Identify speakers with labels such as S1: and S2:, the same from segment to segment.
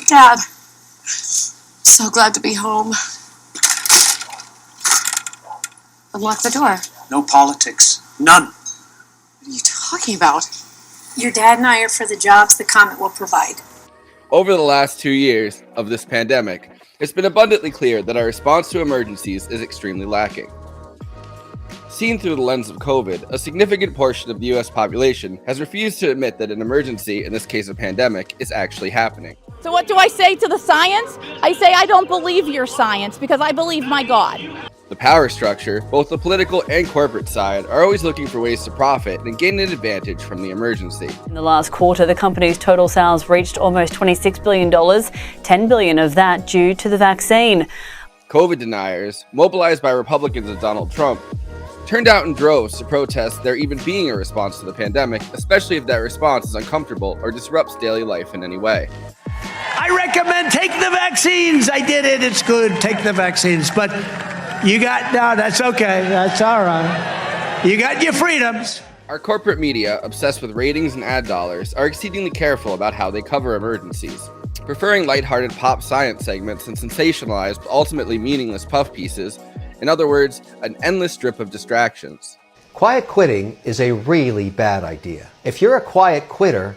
S1: Dad, so glad to be home. Unlock the door.
S2: No politics. None.
S1: What are you talking about?
S3: Your dad and I are for the jobs the Comet will provide.
S4: Over the last 2 years of this pandemic, it's been abundantly clear that our response to emergencies is extremely lacking. Seen through the lens of COVID, a significant portion of the US population has refused to admit that an emergency, in this case a pandemic, is actually happening.
S5: So what do I say to the science? I say I don't believe your science because I believe my God.
S4: The power structure, both the political and corporate side, are always looking for ways to profit and gain an advantage from the emergency.
S6: In the last quarter, the company's total sales reached almost $26 billion, $10 billion of that due to the vaccine.
S4: COVID deniers, mobilized by Republicans and Donald Trump, turned out in droves to protest there even being a response to the pandemic, especially if that response is uncomfortable or disrupts daily life in any way.
S7: I recommend take the vaccines. I did it. It's good. Take the vaccines. But no, that's okay. That's all right. You got your freedoms.
S4: Our corporate media, obsessed with ratings and ad dollars, are exceedingly careful about how they cover emergencies, preferring lighthearted pop science segments and sensationalized but ultimately meaningless puff pieces. In other words, an endless strip of distractions.
S8: Quiet quitting is a really bad idea. If you're a quiet quitter,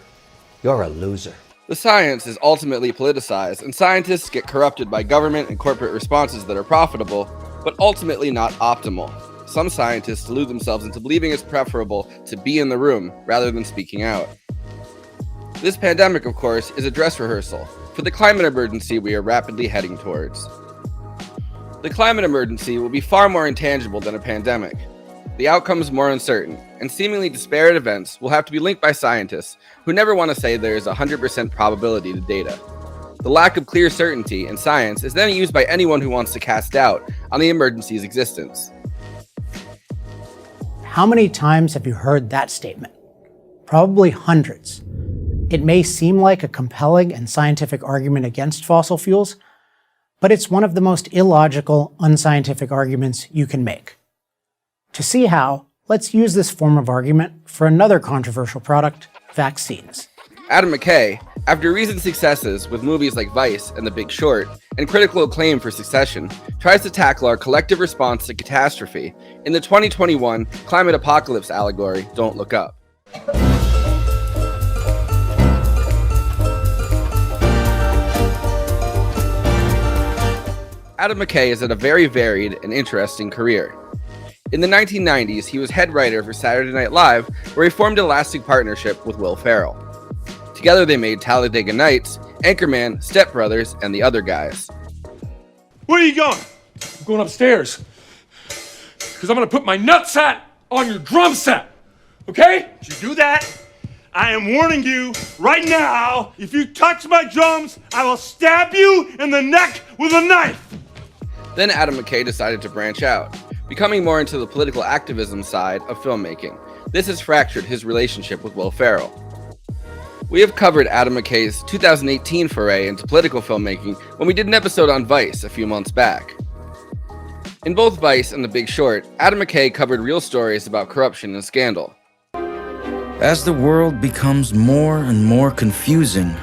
S8: you're a loser.
S4: The science is ultimately politicized, and scientists get corrupted by government and corporate responses that are profitable, but ultimately not optimal. Some scientists delude themselves into believing it's preferable to be in the room rather than speaking out. This pandemic, of course, is a dress rehearsal for the climate emergency we are rapidly heading towards. The climate emergency will be far more intangible than a pandemic. The outcomes more uncertain, and seemingly disparate events will have to be linked by scientists who never want to say there is 100% probability to data. The lack of clear certainty in science is then used by anyone who wants to cast doubt on the emergency's existence.
S9: How many times have you heard that statement? Probably hundreds. It may seem like a compelling and scientific argument against fossil fuels, but it's one of the most illogical, unscientific arguments you can make. To see how, let's use this form of argument for another controversial product, vaccines.
S4: Adam McKay, after recent successes with movies like Vice and The Big Short, and critical acclaim for Succession, tries to tackle our collective response to catastrophe in the 2021 climate apocalypse allegory, Don't Look Up. Adam McKay has had a very varied and interesting career. In the 1990s, he was head writer for Saturday Night Live, where he formed a lasting partnership with Will Ferrell. Together they made Talladega Nights, Anchorman, Step Brothers, and The Other Guys.
S10: Where are you going? I'm going upstairs. Because I'm going to put my nutsack on your drum set. Okay? If you do that, I am warning you right now, if you touch my drums, I will stab you in the neck with a knife.
S4: Then Adam McKay decided to branch out, becoming more into the political activism side of filmmaking. This has fractured his relationship with Will Ferrell. We have covered Adam McKay's 2018 foray into political filmmaking when we did an episode on Vice a few months back. In both Vice and The Big Short, Adam McKay covered real stories about corruption and scandal.
S11: As the world becomes more and more confusing,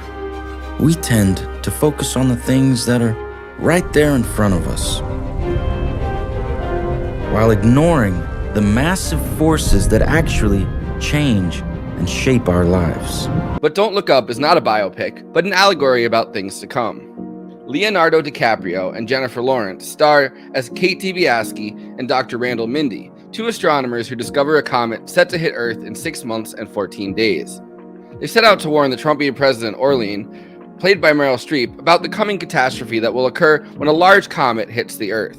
S11: we tend to focus on the things that are right there in front of us, while ignoring the massive forces that actually change and shape our lives.
S4: But Don't Look Up is not a biopic, but an allegory about things to come. Leonardo DiCaprio and Jennifer Lawrence star as Kate Dibiasky and Dr. Randall Mindy, two astronomers who discover a comet set to hit Earth in 6 months and 14 days. They set out to warn the Trumpian president Orlean, played by Meryl Streep, about the coming catastrophe that will occur when a large comet hits the Earth.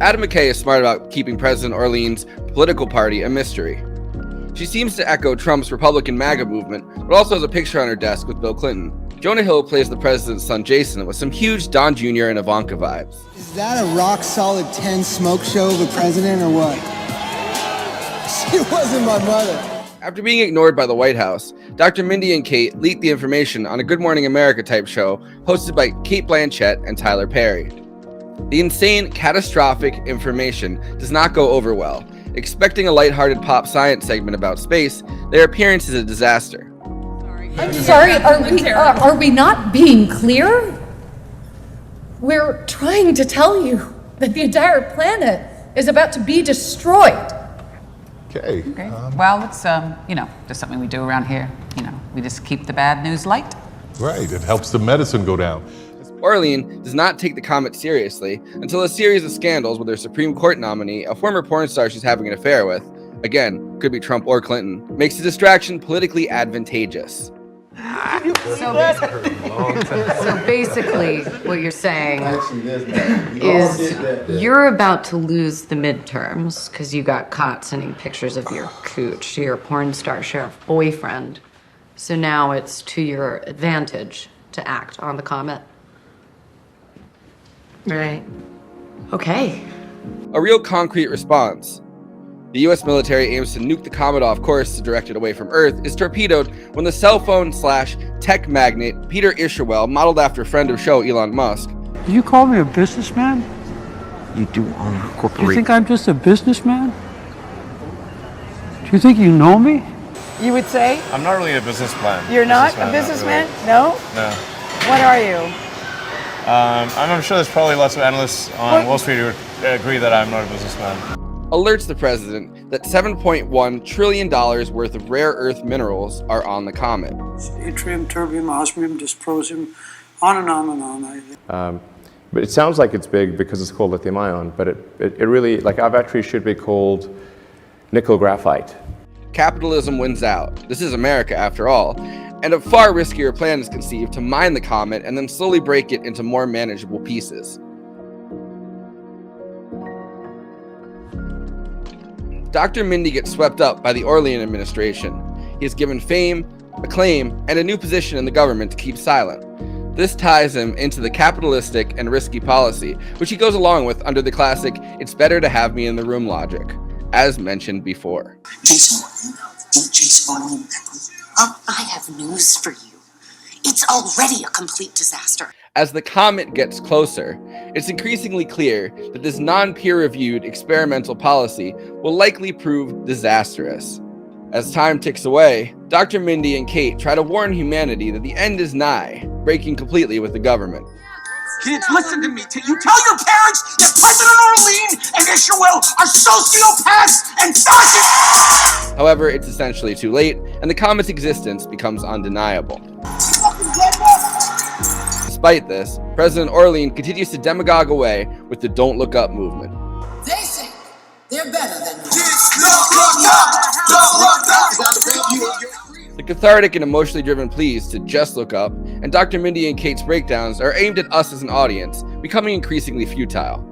S4: Adam McKay is smart about keeping President Orlean's political party a mystery. She seems to echo Trump's Republican MAGA movement, but also has a picture on her desk with Bill Clinton. Jonah Hill plays the president's son Jason with some huge Don Jr. and Ivanka vibes.
S12: Is that a rock solid 10 smoke show of a president or what? She wasn't my mother.
S4: After being ignored by the White House, Dr. Mindy and Kate leaked the information on a Good Morning America type show hosted by Cate Blanchett and Tyler Perry. The insane, catastrophic information does not go over well. Expecting a lighthearted pop science segment about space, their appearance is a disaster.
S13: I'm sorry, are we not being clear? We're trying to tell you that the entire planet is about to be destroyed.
S14: Okay. Well, it's, just something we do around here. We just keep the bad news light.
S15: Right, it helps the medicine go down.
S4: Orlean does not take the comet seriously until a series of scandals with her Supreme Court nominee, a former porn star she's having an affair with, again, could be Trump or Clinton, makes the distraction politically advantageous.
S14: So basically, what you're saying is you're about to lose the midterms because you got caught sending pictures of your cooch to your porn star sheriff boyfriend. So now it's to your advantage to act on the comet. Right. Okay.
S4: A real concrete response. The US military aims to nuke the comet off course to direct it away from Earth is torpedoed when the cell phone / tech magnate Peter Isherwell, modeled after friend of show Elon Musk.
S16: Do you call me a businessman?
S2: You do own a
S16: Do
S2: corporation.
S16: you think I'm just a businessman? Do you think you know me?
S17: You would say?
S18: I'm not really a businessman.
S17: You're not a businessman?
S18: Really.
S17: No?
S18: No.
S17: What are you?
S18: I'm sure there's probably lots of analysts on Wall Street who would agree that I'm not a businessman.
S4: Alerts the president that $7.1 trillion worth of rare earth minerals are on the comet.
S19: Yttrium, terbium, osmium, dysprosium, on and on and on.
S20: But it sounds like it's big because it's called lithium ion, but it really, like our battery should be called nickel graphite.
S4: Capitalism wins out. This is America after all. And a far riskier plan is conceived to mine the comet and then slowly break it into more manageable pieces. Dr. Mindy gets swept up by the Orlean administration. He is given fame, acclaim, and a new position in the government to keep silent. This ties him into the capitalistic and risky policy, which he goes along with under the classic "it's better to have me in the room" logic, as mentioned before.
S1: I have news for you. It's already a complete disaster.
S4: As the comet gets closer, it's increasingly clear that this non-peer-reviewed experimental policy will likely prove disastrous. As time ticks away, Dr. Mindy and Kate try to warn humanity that the end is nigh, breaking completely with the government.
S2: Kids, listen to me. You tell your parents that President Orlean and Isherwell are sociopaths and fascists!
S4: However, it's essentially too late, and the comet's existence becomes undeniable. Despite this, President Orlean continues to demagogue away with the Don't Look Up movement.
S21: They think they're better than you.
S4: The cathartic and emotionally driven pleas to just look up, and Dr. Mindy and Kate's breakdowns are aimed at us as an audience, becoming increasingly futile.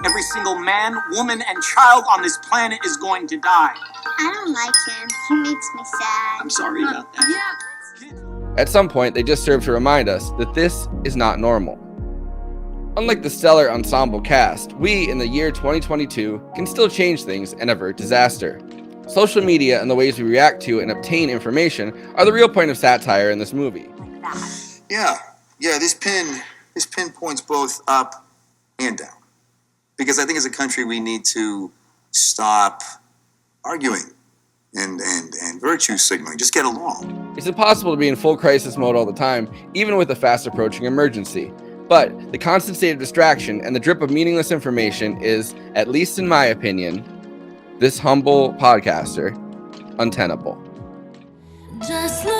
S2: Every single man, woman, and child on this planet is going to die.
S22: I don't like him. He makes me sad.
S2: I'm sorry about that.
S4: At some point, they just serve to remind us that this is not normal. Unlike the stellar ensemble cast, we, in the year 2022, can still change things and avert disaster. Social media and the ways we react to and obtain information are the real point of satire in this movie.
S23: Yeah, this pin points both up and down. Because I think as a country we need to stop arguing and virtue signaling. Just get along.
S4: It's impossible to be in full crisis mode all the time, even with a fast approaching emergency. But the constant state of distraction and the drip of meaningless information is, at least in my opinion, this humble podcaster, untenable.
S24: Just look